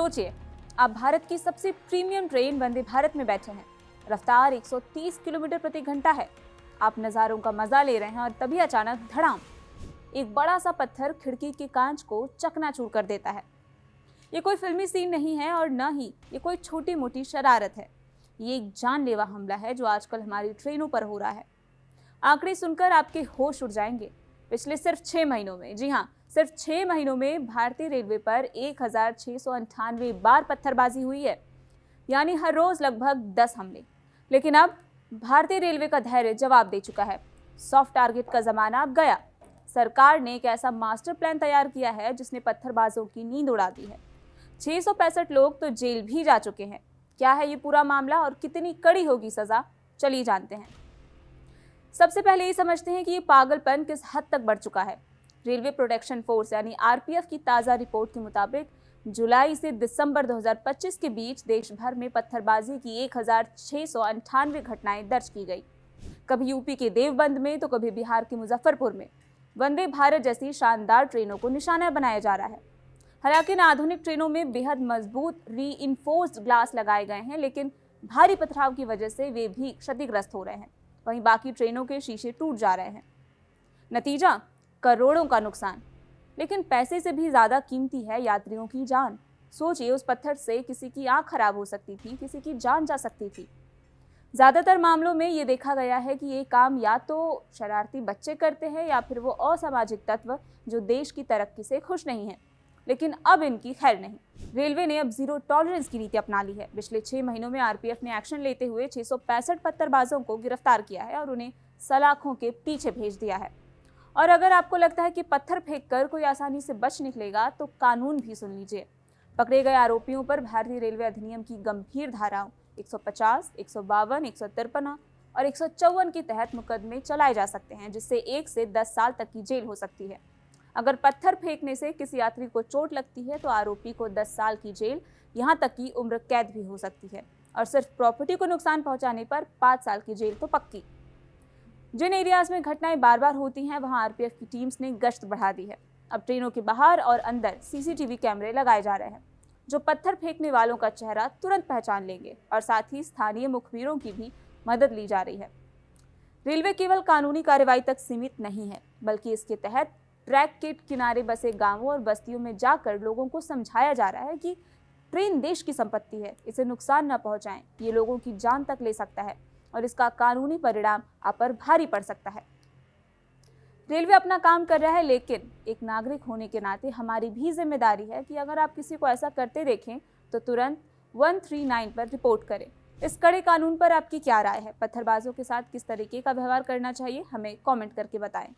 सोचिए, आप भारत की सबसे प्रीमियम ट्रेन वंदे भारत में बैठे हैं। रफ्तार 130 किलोमीटर प्रति घंटा है। आप नज़ारों का मजा ले रहे हैं और तभी अचानक धड़ाम, एक बड़ा सा पत्थर खिड़की के कांच को चकनाचूर कर देता है। ये कोई फिल्मी सीन नहीं है और न ही ये कोई छोटी मोटी शरारत है। ये एक जानलेवा हमला है जो आजकल हमारी ट्रेनों पर हो रहा है। आंकड़े सुनकर आपके होश उड़ जाएंगे। पिछले सिर्फ 6 महीनों में, जी हाँ, सिर्फ 6 महीनों में भारतीय रेलवे पर 1698 बार पत्थरबाजी हुई है, यानी हर रोज लगभग 10 हमले। लेकिन अब भारतीय रेलवे का धैर्य जवाब दे चुका है। सॉफ्ट टारगेट का जमाना अब गया। सरकार ने एक ऐसा मास्टर प्लान तैयार किया है जिसने पत्थरबाजों की नींद उड़ा दी है। 665 लोग तो जेल भी जा चुके हैं। क्या है ये पूरा मामला और कितनी कड़ी होगी सजा, चलिए जानते हैं। सबसे पहले ये समझते हैं कि ये पागलपन किस हद तक बढ़ चुका है। रेलवे प्रोटेक्शन फोर्स यानी आरपीएफ की ताज़ा रिपोर्ट के मुताबिक जुलाई से दिसंबर 2025 के बीच देश भर में पत्थरबाजी की 1698 घटनाएं दर्ज की गई। कभी यूपी के देवबंद में तो कभी बिहार के मुजफ्फरपुर में वंदे भारत जैसी शानदार ट्रेनों को निशाना बनाया जा रहा है। हालांकि इन आधुनिक ट्रेनों में बेहद मजबूत रीइंफोर्स्ड ग्लास लगाए गए हैं, लेकिन भारी पथराव की वजह से वे भी क्षतिग्रस्त हो रहे हैं। वहीं बाकी ट्रेनों के शीशे टूट जा रहे हैं। नतीजा, करोड़ों का नुकसान। लेकिन पैसे से भी ज्यादा कीमती है यात्रियों की जान। सोचिए, उस पत्थर से किसी की आंख खराब हो सकती थी, किसी की जान जा सकती थी। ज्यादातर मामलों में ये देखा गया है कि ये काम या तो शरारती बच्चे करते हैं या फिर वो असामाजिक तत्व जो देश की तरक्की से खुश नहीं है। लेकिन अब इनकी खैर नहीं। रेलवे ने अब जीरो टॉलरेंस की नीति अपना ली है। पिछले 6 महीनों में आरपीएफ ने एक्शन लेते हुए 665 पत्थरबाजों को गिरफ्तार किया है और उन्हें सलाखों के पीछे भेज दिया है। और अगर आपको लगता है कि पत्थर फेंककर कोई आसानी से बच निकलेगा तो कानून भी सुन लीजिए। पकड़े गए आरोपियों पर भारतीय रेलवे अधिनियम की गंभीर धाराओं 150, 152, 153 और 154 के तहत मुकदमे चलाए जा सकते हैं, जिससे 1 से 10 साल तक की जेल हो सकती है। अगर पत्थर फेंकने से किसी यात्री को चोट लगती है तो आरोपी को 10 साल की जेल, यहाँ तक की उम्र कैद भी हो सकती है। और सिर्फ प्रॉपर्टी को नुकसान पहुंचाने पर 5 साल की जेल तो पक्की। जिन एरियाज में घटनाएं बार बार होती हैं वहां आरपीएफ की टीम्स ने गश्त बढ़ा दी है। अब ट्रेनों के बाहर और अंदर सीसीटीवी कैमरे लगाए जा रहे हैं जो पत्थर फेंकने वालों का चेहरा तुरंत पहचान लेंगे, और साथ ही स्थानीय मुखबिरों की भी मदद ली जा रही है। रेलवे केवल कानूनी कार्रवाई तक सीमित नहीं है, बल्कि इसके तहत ट्रैक के किनारे बसे गांवों और बस्तियों में जाकर लोगों को समझाया जा रहा है कि ट्रेन देश की संपत्ति है, इसे नुकसान न पहुंचाएं। ये लोगों की जान तक ले सकता है और इसका कानूनी परिणाम आप पर भारी पड़ सकता है। रेलवे अपना काम कर रहा है, लेकिन एक नागरिक होने के नाते हमारी भी जिम्मेदारी है कि अगर आप किसी को ऐसा करते देखें तो तुरंत 139 पर रिपोर्ट करें। इस कड़े कानून पर आपकी क्या राय है? पत्थरबाजों के साथ किस तरीके का व्यवहार करना चाहिए? हमें कमेंट करके बताएं।